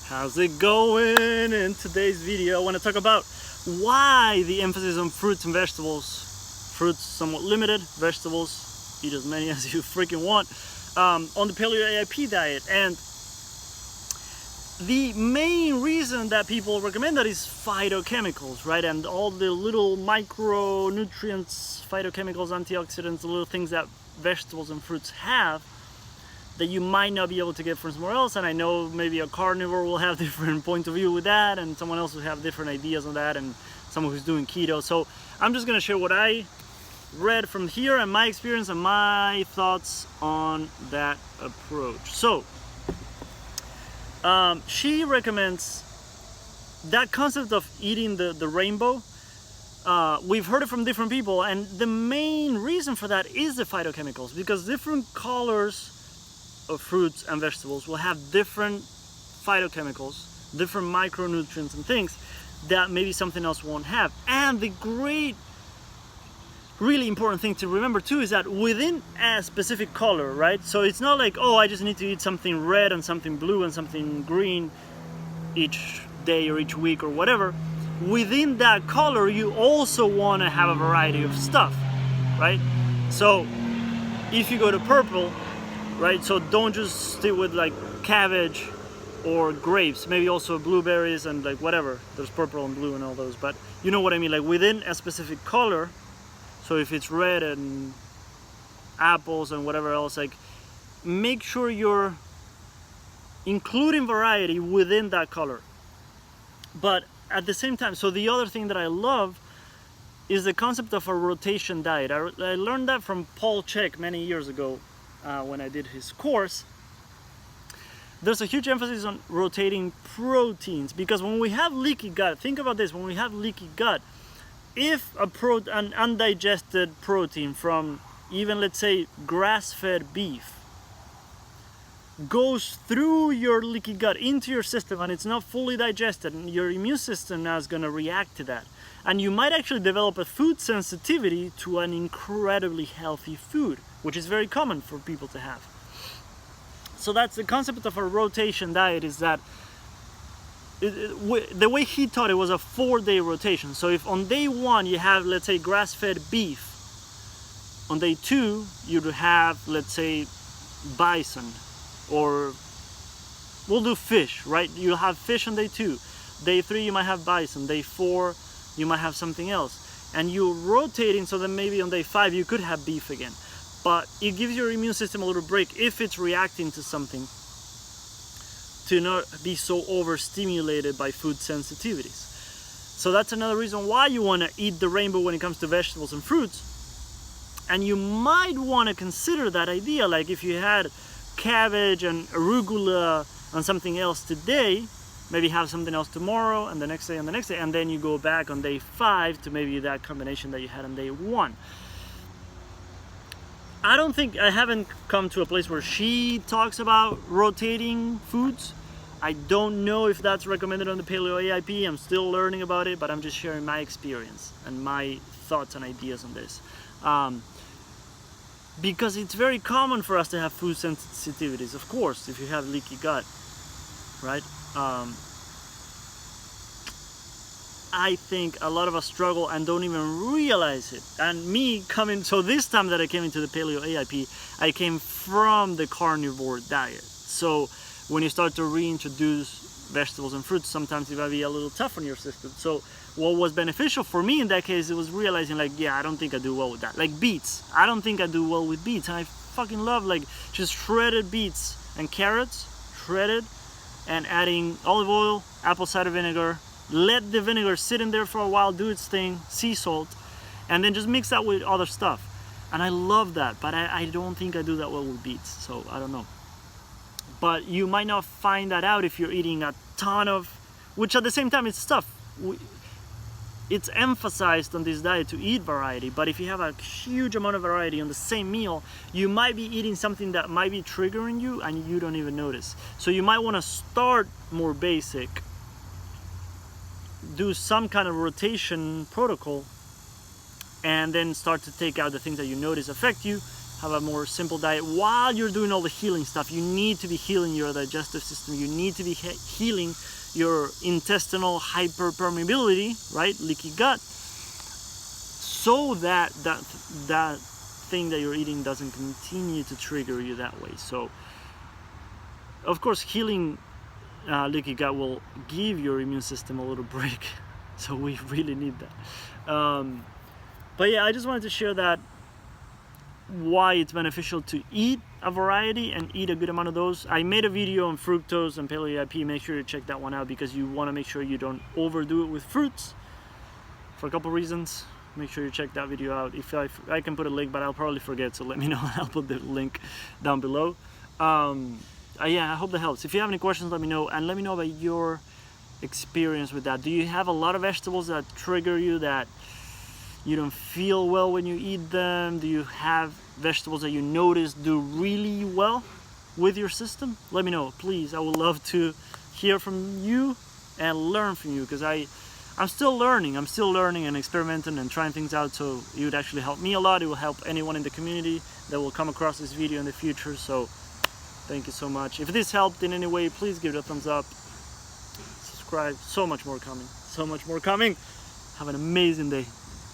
How's it going? In today's video I want to talk about why the emphasis on fruits and vegetables. Fruits somewhat limited, vegetables eat as many as you freaking want, on the Paleo AIP diet. And the main reason that people recommend that is phytochemicals, right? And all the little micronutrients, phytochemicals, antioxidants, the little things that vegetables and fruits have that you might not be able to get from somewhere else. And I know maybe a carnivore will have different point of view with that, and someone else will have different ideas on that, and someone who's doing keto. So I'm just gonna share what I read from here and my experience and my thoughts on that approach. So she recommends that concept of eating the rainbow. We've heard it from different people, and the main reason for that is the phytochemicals, because different colors of fruits and vegetables will have different phytochemicals, different micronutrients and things that maybe something else won't have. And the great, really important thing to remember too is that within a specific color, right? So it's not like, oh, I just need to eat something red and something blue and something green each day or each week or whatever. Within that color, you also want to have a variety of stuff, right? So if you go to purple, right, so don't just stick with like cabbage or grapes, maybe also blueberries and like whatever. There's purple and blue and all those, but you know what I mean, like within a specific color. So if it's red and apples and whatever else, like make sure you're including variety within that color. But at the same time, so the other thing that I love is the concept of a rotation diet. I learned that from Paul Chek many years ago when I did his course. There's a huge emphasis on rotating proteins, because when we have leaky gut, think about this, when we have leaky gut, if an undigested protein from even, let's say, grass-fed beef goes through your leaky gut into your system and it's not fully digested, and your immune system now is going to react to that, and you might actually develop a food sensitivity to an incredibly healthy food, which is very common for people to have. So that's the concept of a rotation diet, is that the way he taught it was a 4-day rotation. So if on day 1 you have, let's say, grass-fed beef, on day 2 you'd have, let's say, bison, or we'll do fish, right? You'll have fish on day 2. Day 3 you might have bison. Day 4 you might have something else. And you're rotating, so that maybe on day 5 you could have beef again. But it gives your immune system a little break if it's reacting to something, to not be so overstimulated by food sensitivities. So that's another reason why you want to eat the rainbow when it comes to vegetables and fruits. And you might want to consider that idea, like if you had cabbage and arugula and something else today, maybe have something else tomorrow and the next day and the next day, and then you go back on day 5 to maybe that combination that you had on day 1. I haven't come to a place where she talks about rotating foods. I don't know if that's recommended on the Paleo AIP. I'm still learning about it, but I'm just sharing my experience and my thoughts and ideas on this. Because it's very common for us to have food sensitivities, of course, if you have leaky gut, right? I think a lot of us struggle and don't even realize it. And me coming, so this time that I came into the Paleo AIP, I came from the carnivore diet. So when you start to reintroduce vegetables and fruits, sometimes it might be a little tough on your system. So what was beneficial for me in that case, it was realizing, like, yeah, I don't think I do well with that. Like beets, I don't think I do well with beets. And I fucking love like just shredded beets and carrots, shredded, and adding olive oil, apple cider vinegar. Let the vinegar sit in there for a while, do its thing, sea salt, and then just mix that with other stuff. And I love that, but I don't think I do that well with beets, so I don't know. But you might not find that out if you're eating a ton of, which at the same time it's tough. It's emphasized on this diet to eat variety, but if you have a huge amount of variety on the same meal, you might be eating something that might be triggering you and you don't even notice. So you might want to start more basic, do some kind of rotation protocol, and then start to take out the things that you notice affect you, have a more simple diet. While you're doing all the healing stuff, you need to be healing your digestive system. You need to be healing your intestinal hyperpermeability, right? Leaky gut, so that thing that you're eating doesn't continue to trigger you that way. So, of course, healing leaky gut will give your immune system a little break. So we really need that. But yeah, I just wanted to share that, why it's beneficial to eat a variety and eat a good amount of those. I made a video on fructose and paleo EIP. Make sure you check that one out, because you want to make sure you don't overdo it with fruits for a couple reasons. Make sure you check that video out. If I can put a link, but I'll probably forget, so let me know. I'll put the link down below. Yeah, I hope that helps. If you have any questions, let me know, and let me know about your experience with that. Do you have a lot of vegetables that trigger you, that you don't feel well when you eat them? Do you have vegetables that you notice do really well with your system? Let me know, please. I would love to hear from you and learn from you, because I'm still learning and experimenting and trying things out. So it would actually help me a lot. It will help anyone in the community that will come across this video in the future. So thank you so much. If this helped in any way, please give it a thumbs up, subscribe. So much more coming. Have an amazing day.